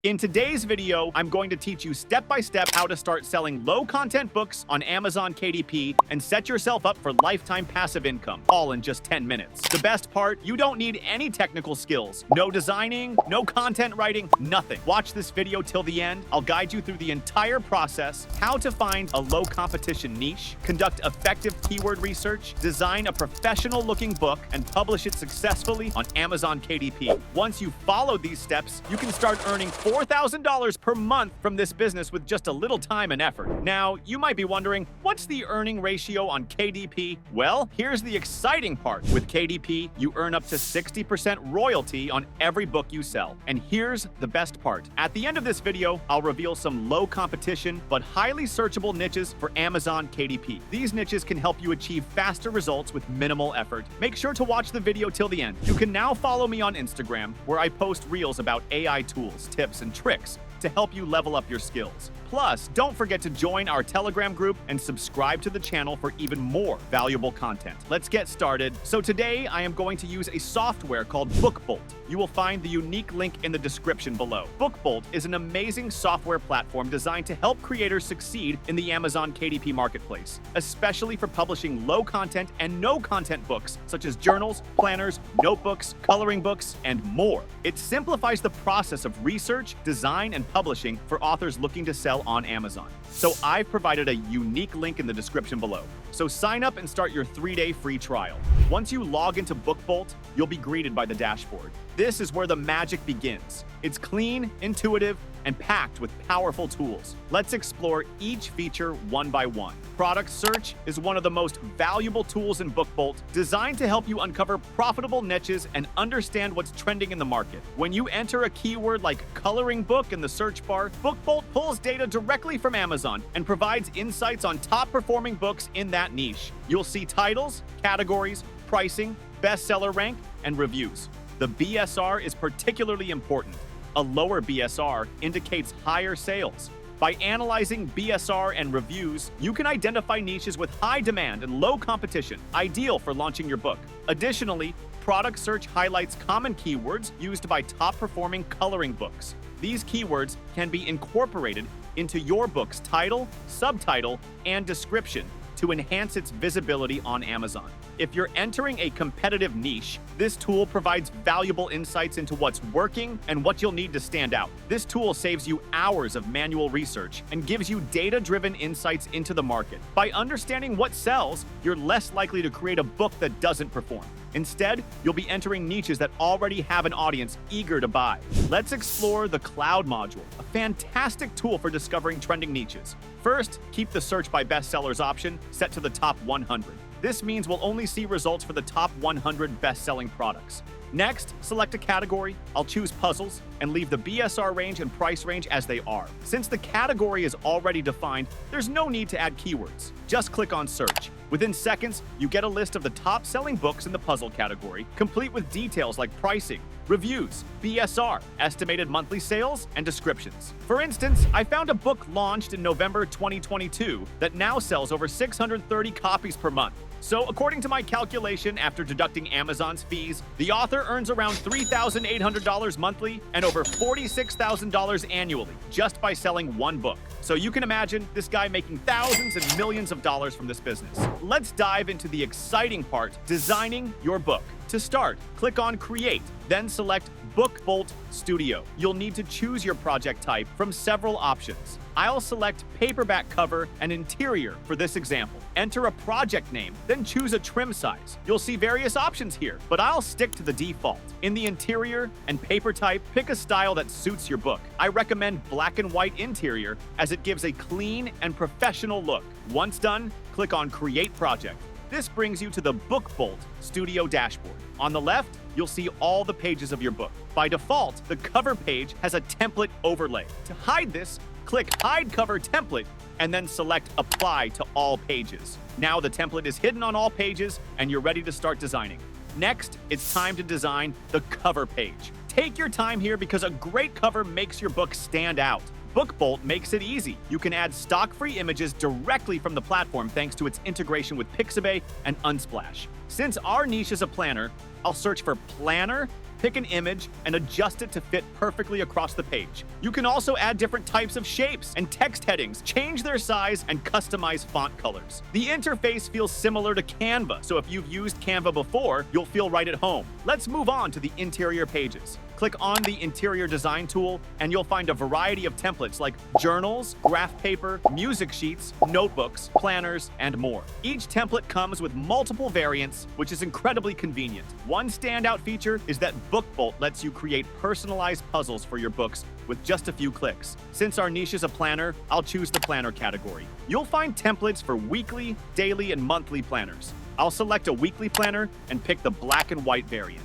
In today's video, I'm going to teach you step-by-step how to start selling low-content books on Amazon KDP and set yourself up for lifetime passive income, all in just 10 minutes. The best part, you don't need any technical skills. No designing, no content writing, nothing. Watch this video till the end. I'll guide you through the entire process, how to find a low-competition niche, conduct effective keyword research, design a professional-looking book, and publish it successfully on Amazon KDP. Once you've followed these steps, you can start earning $4,000 per month from this business with just a little time and effort. Now, you might be wondering, what's the earning ratio on KDP? Well, here's the exciting part. With KDP, you earn up to 60% royalty on every book you sell. And here's the best part. At the end of this video, I'll reveal some low competition but highly searchable niches for Amazon KDP. These niches can help you achieve faster results with minimal effort. Make sure to watch the video till the end. You can now follow me on Instagram, where I post reels about AI tools, tips, and tricks to help you level up your skills. Plus, don't forget to join our Telegram group and subscribe to the channel for even more valuable content. Let's get started. So today, I am going to use a software called BookBolt. You will find the unique link in the description below. BookBolt is an amazing software platform designed to help creators succeed in the Amazon KDP marketplace, especially for publishing low-content and no-content books, such as journals, planners, notebooks, coloring books, and more. It simplifies the process of research, design, and publishing for authors looking to sell on Amazon. So I've provided a unique link in the description below. So sign up and start your 3-day free trial. Once you log into BookBolt, you'll be greeted by the dashboard. This is where the magic begins. It's clean, intuitive, and packed with powerful tools. Let's explore each feature one by one. Product search is one of the most valuable tools in BookBolt, designed to help you uncover profitable niches and understand what's trending in the market. When you enter a keyword like coloring book in the search bar, BookBolt pulls data directly from Amazon and provides insights on top-performing books in that niche. You'll see titles, categories, pricing, bestseller rank, and reviews. The BSR is particularly important. A lower BSR indicates higher sales. By analyzing BSR and reviews, you can identify niches with high demand and low competition, ideal for launching your book. Additionally, product search highlights common keywords used by top-performing coloring books. These keywords can be incorporated into your book's title, subtitle, and description to enhance its visibility on Amazon. If you're entering a competitive niche, this tool provides valuable insights into what's working and what you'll need to stand out. This tool saves you hours of manual research and gives you data-driven insights into the market. By understanding what sells, you're less likely to create a book that doesn't perform. Instead, you'll be entering niches that already have an audience eager to buy. Let's explore the Cloud module, a fantastic tool for discovering trending niches. First, keep the search by bestsellers option set to the top 100. This means we'll only see results for the top 100 best-selling products. Next, select a category. I'll choose puzzles and leave the BSR range and price range as they are. Since the category is already defined, there's no need to add keywords. Just click on search. Within seconds, you get a list of the top-selling books in the puzzle category, complete with details like pricing, reviews, BSR, estimated monthly sales, and descriptions. For instance, I found a book launched in November 2022 that now sells over 630 copies per month. So according to my calculation, after deducting Amazon's fees, the author earns around $3,800 monthly and over $46,000 annually just by selling one book. So you can imagine this guy making thousands and millions of dollars from this business. Let's dive into the exciting part, designing your book. To start, click on Create, then select BookBolt Studio. You'll need to choose your project type from several options. I'll select paperback cover and interior for this example. Enter a project name, then choose a trim size. You'll see various options here, but I'll stick to the default. In the interior and paper type, pick a style that suits your book. I recommend black and white interior as it gives a clean and professional look. Once done, click on Create Project. This brings you to the BookBolt Studio dashboard. On the left, you'll see all the pages of your book. By default, the cover page has a template overlay. To hide this, click Hide Cover Template and then select Apply to all pages. Now the template is hidden on all pages and you're ready to start designing. Next, it's time to design the cover page. Take your time here because a great cover makes your book stand out. BookBolt makes it easy. You can add stock-free images directly from the platform thanks to its integration with Pixabay and Unsplash. Since our niche is a planner, I'll search for planner pick an image, and adjust it to fit perfectly across the page. You can also add different types of shapes and text headings, change their size, and customize font colors. The interface feels similar to Canva, so if you've used Canva before, you'll feel right at home. Let's move on to the interior pages. Click on the Interior Design tool, and you'll find a variety of templates like journals, graph paper, music sheets, notebooks, planners, and more. Each template comes with multiple variants, which is incredibly convenient. One standout feature is that BookBolt lets you create personalized puzzles for your books with just a few clicks. Since our niche is a planner, I'll choose the planner category. You'll find templates for weekly, daily, and monthly planners. I'll select a weekly planner and pick the black and white variant.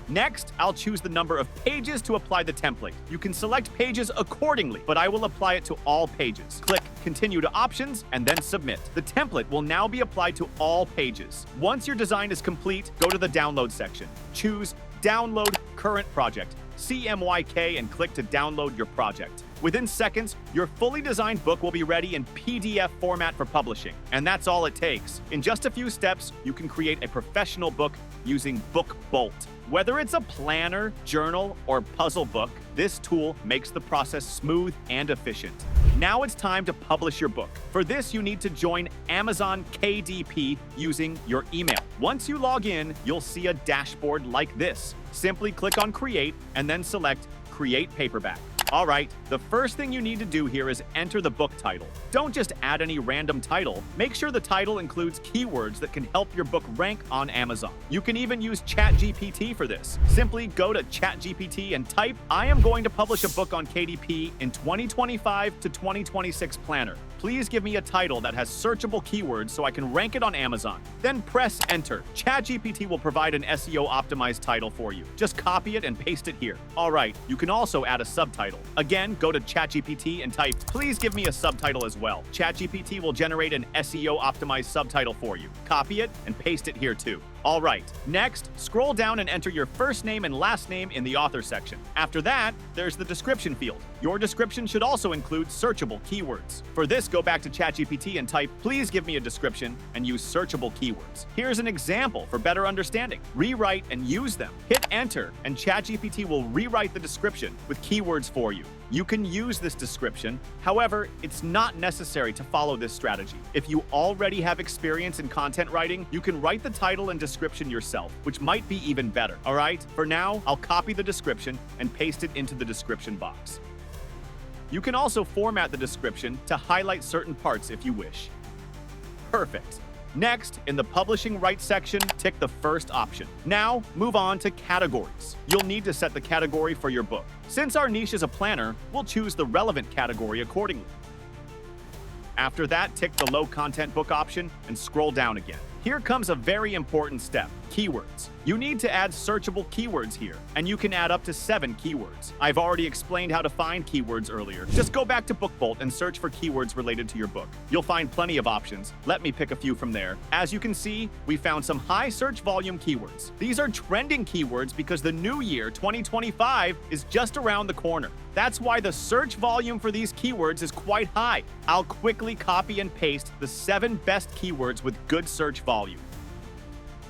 Next, I'll choose the number of pages to apply the template. You can select pages accordingly, but I will apply it to all pages. Click Continue to Options and then Submit. The template will now be applied to all pages. Once your design is complete, go to the Download section. Choose Download Current Project, CMYK, and click to download your project. Within seconds, your fully designed book will be ready in PDF format for publishing. And that's all it takes. In just a few steps, you can create a professional book using BookBolt. Whether it's a planner, journal, or puzzle book, this tool makes the process smooth and efficient. Now it's time to publish your book. For this, you need to join Amazon KDP using your email. Once you log in, you'll see a dashboard like this. Simply click on Create and then select Create Paperback. All right, the first thing you need to do here is enter the book title. Don't just add any random title. Make sure the title includes keywords that can help your book rank on Amazon. You can even use ChatGPT for this. Simply go to ChatGPT and type, "I am going to publish a book on KDP in 2025 to 2026 planner. Please give me a title that has searchable keywords so I can rank it on Amazon." Then press enter. ChatGPT will provide an SEO optimized title for you. Just copy it and paste it here. All right, you can also add a subtitle. Again, go to ChatGPT and type, "Please give me a subtitle as well." ChatGPT will generate an SEO optimized subtitle for you. Copy it and paste it here too. All right, next, scroll down and enter your first name and last name in the author section. After that, there's the description field. Your description should also include searchable keywords. For this, go back to ChatGPT and type, "Please give me a description," and use searchable keywords. Here's an example for better understanding. Rewrite and use them. Hit enter, and ChatGPT will rewrite the description with keywords for you. You can use this description. However, it's not necessary to follow this strategy. If you already have experience in content writing, you can write the title and description yourself, which might be even better. All right, for now, I'll copy the description and paste it into the description box. You can also format the description to highlight certain parts if you wish. Perfect. Next, in the Publishing Rights section, tick the first option. Now, move on to categories. You'll need to set the category for your book. Since our niche is a planner, we'll choose the relevant category accordingly. After that, tick the Low Content Book option and scroll down again. Here comes a very important step, keywords. You need to add searchable keywords here, and you can add up to 7 keywords. I've already explained how to find keywords earlier. Just go back to BookBolt and search for keywords related to your book. You'll find plenty of options. Let me pick a few from there. As you can see, we found some high search volume keywords. These are trending keywords because the new year, 2025, is just around the corner. That's why the search volume for these keywords is quite high. I'll quickly copy and paste the 7 best keywords with good search volume.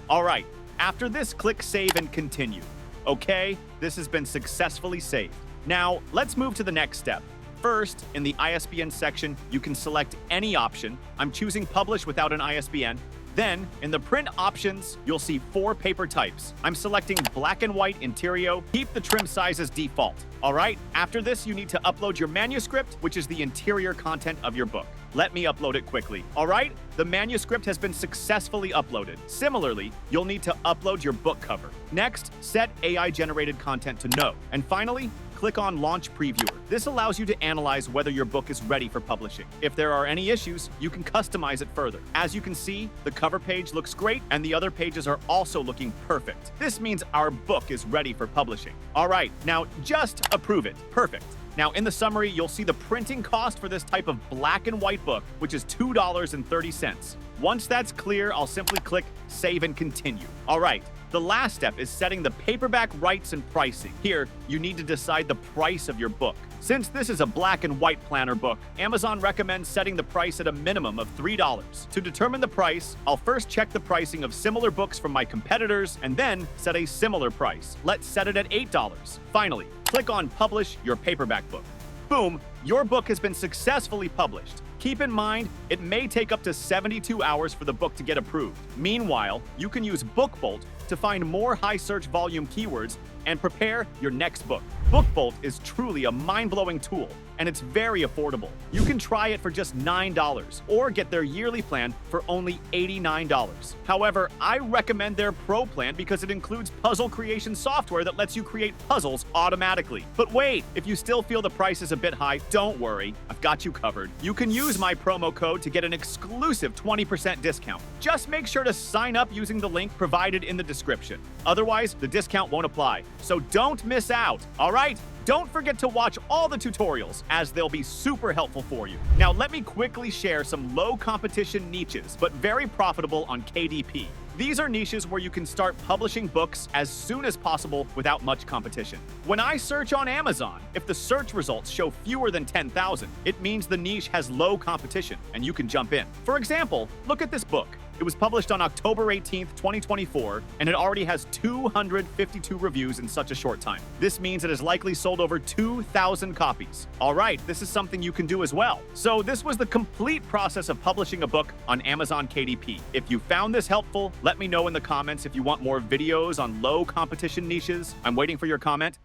All right, after this, click Save and Continue. Okay, this has been successfully saved. Now, let's move to the next step. First, in the ISBN section, you can select any option. I'm choosing Publish without an ISBN. Then, in the print options, you'll see 4 paper types. I'm selecting black and white Interior. Keep the trim size as default. All right, after this, you need to upload your manuscript, which is the interior content of your book. Let me upload it quickly. All right, the manuscript has been successfully uploaded. Similarly, you'll need to upload your book cover. Next, set AI-generated content to No. And finally, click on Launch Previewer. This allows you to analyze whether your book is ready for publishing. If there are any issues, you can customize it further. As you can see, the cover page looks great and the other pages are also looking perfect. This means our book is ready for publishing. All right, now just approve it. Perfect. Now, in the summary, you'll see the printing cost for this type of black and white book, which is $2.30. Once that's clear, I'll simply click Save and Continue. All right, the last step is setting the paperback rights and pricing. Here, you need to decide the price of your book. Since this is a black and white planner book, Amazon recommends setting the price at a minimum of $3. To determine the price, I'll first check the pricing of similar books from my competitors and then set a similar price. Let's set it at $8. Finally, click on Publish Your Paperback Book. Boom, your book has been successfully published. Keep in mind, it may take up to 72 hours for the book to get approved. Meanwhile, you can use BookBolt to find more high search volume keywords and prepare your next book. BookBolt is truly a mind-blowing tool, and it's very affordable. You can try it for just $9 or get their yearly plan for only $89. However, I recommend their Pro plan because it includes puzzle creation software that lets you create puzzles automatically. But wait, if you still feel the price is a bit high, don't worry, I've got you covered. You can use my promo code to get an exclusive 20% discount. Just make sure to sign up using the link provided in the description. Otherwise, the discount won't apply, so don't miss out, all right? Don't forget to watch all the tutorials, as they'll be super helpful for you. Now, let me quickly share some low competition niches, but very profitable on KDP. These are niches where you can start publishing books as soon as possible without much competition. When I search on Amazon, if the search results show fewer than 10,000, it means the niche has low competition and you can jump in. For example, look at this book. It was published on October 18th, 2024, and it already has 252 reviews in such a short time. This means it has likely sold over 2,000 copies. All right, this is something you can do as well. So this was the complete process of publishing a book on Amazon KDP. If you found this helpful, let me know in the comments if you want more videos on low competition niches. I'm waiting for your comment.